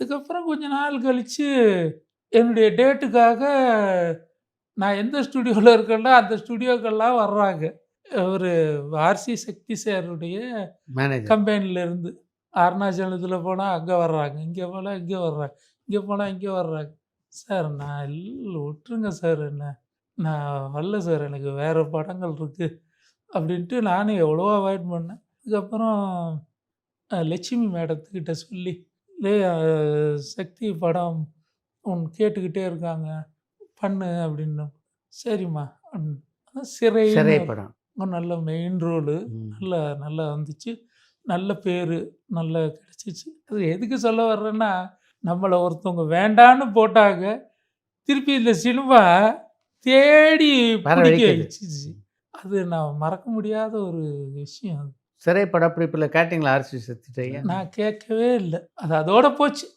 அதுக்கப்புறம் கொஞ்ச நாள் கழிச்சு என்னுடைய டேட்டுக்காக நான் எந்த ஸ்டுடியோல இருக்கேனோ அந்த ஸ்டுடியோக்கெல்லாம் வர்றாங்க. ஒரு ஆர்சி சக்தி சாருடைய மேனேஜர். கம்பெனிலேருந்து. அருணாச்சலத்தில போனா அங்க வர்றாங்க. இங்க போனா இங்க வர்றாங்க. இங்க போனா இங்க வர்றாங்க. சார் நான் விட்டுருங்க சார் என்ன. நான் வரல சார். எனக்கு வேற படங்கள் இருக்கு. அப்படின்ட்டு நானும் எவ்வளவோ அவாய்ட் பண்ணேன். அதுக்கப்புறம் லட்சுமி மேடத்துக்கிட்ட சொல்லி, சக்தி படம் கேட்டுக்கிட்டே இருக்காங்க. பண்ணு" அப்படின்னோம். "சரிம்மா" சிறைன்னு சிறை படம். நல்ல மெயின் ரோலு. ம். நல்லா நல்லா வந்துச்சு. நல்ல பேரு. நல்லா கிடைச்சிச்சு. அது எதுக்கு சொல்ல வர்றேன்னா, நம்மள ஒருத்தவங்க வேண்டான்னு போட்டாங்க. திருப்பி இந்த சினிமா தேடி வர பிடிக்க வைக்குது. வச்சுச்சு. அது நான் மறக்க முடியாத ஒரு விஷயம் அது. சிறை படப்பிடிப்புல கேட்டீங்களா ஆர்சி சக்திட்ட? நான் கேட்கவே இல்ல. அது அதோட போச்சு.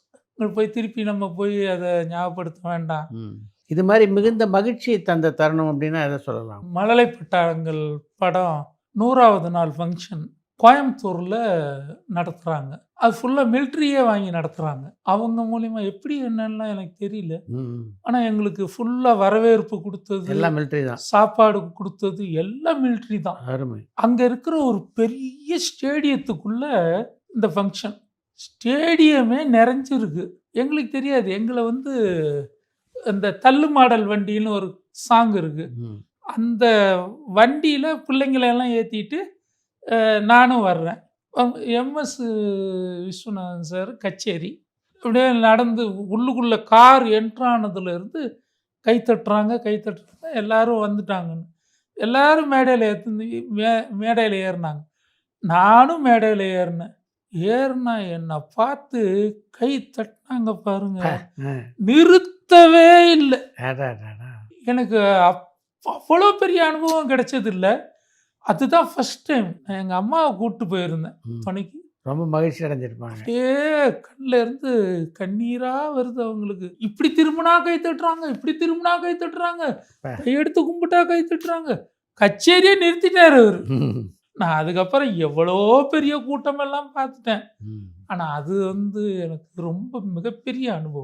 போய் திருப்பி நம்ம போய் அத ஞாபகப்படுத்த வேண்டாம். ம். இது மாரி மிகுந்த மகிழ்ச்சியை தந்த தருணம் அப்டின்னா எத சொல்லலாம்? மழலை பட்டாளங்கள் படம் 100வது நாள் ஃபங்ஷன் கோயம்புத்தூர்ல நடத்துறாங்க. அது ஃபுல்லா மிலிட்டரியே வாங்கி நடத்துறாங்க. அவங்க மூலியமா எப்படி என்னன்னுலாம் எனக்கு தெரியல. ம். ஆனா எங்களுக்கு ஃபுல்லா வரவேற்பு குடுத்தது, எல்லாம் மிலிட்டரி தான். சாப்பாடு குடுத்தது எல்லாம் மிலிட்டரி தான். அருமை. அங்க இருக்கிற ஒரு பெரிய ஸ்டேடியத்துக்குள்ள இந்த ஃபங்ஷன். ஸ்டேடியமே நிறைஞ்சிருக்கு. எங்களுக்கு தெரியாது. எங்கள வந்து இந்த தள்ளு மாடல் வண்டின்னு ஒரு சாங் இருக்கு. ம். அந்த வண்டியில பிள்ளைங்கள எல்லாம் ஏத்திட்டு நானும் வர்றேன். எம்.எஸ். விஸ்வநாதன் சார் கச்சேரி. அப்படியே நடந்து உள்ளுக்குள்ள கார் என்டர் ஆனதுலேருந்து கை தட்டுறாங்க, கை தட்டுறாங்க. எல்லாரும் வந்துட்டாங்கன்னு. எல்லாரும் மேடையில ஏறுனாங்க. நானும் மேடையில ஏறுனேன். ஏறுனா என்ன பார்த்து கை தட்டினாங்க பாருங்க. அ. நிறுத்தவே இல்ல. அடடடா! எனக்கு அவ்வளோ பெரிய அனுபவம் கிடைச்சதில்ல. அதுதான் ஃபர்ஸ்ட் டைம். நான் எங்க அம்மாவ கூட்டு போயிருந்தேன் ம். பணிக்கு. ரொம்ப மகிழ்ச்சி அடைஞ்சிருப்பாங்க. அப்படியே கண்ல இருந்து கண்ணீரா வருது அவங்களுக்கு. இப்படி திரும்புனா கை தட்டுறாங்க, இப்படி திரும்புனா கை தட்டுறாங்க. அப்ப. கையெடுத்து கும்பிட்டா கை தட்டுறாங்க. கச்சேரியே நிறுத்திட்டாரு அவரு. ம். நான் அதுக்கப்புறம் எவ்வளோ பெரிய கூட்டமெல்லாம் பார்த்துட்டேன். ம். ஆனா அது வந்து எனக்கு ரொம்ப மிகப்பெரிய அனுபவம்.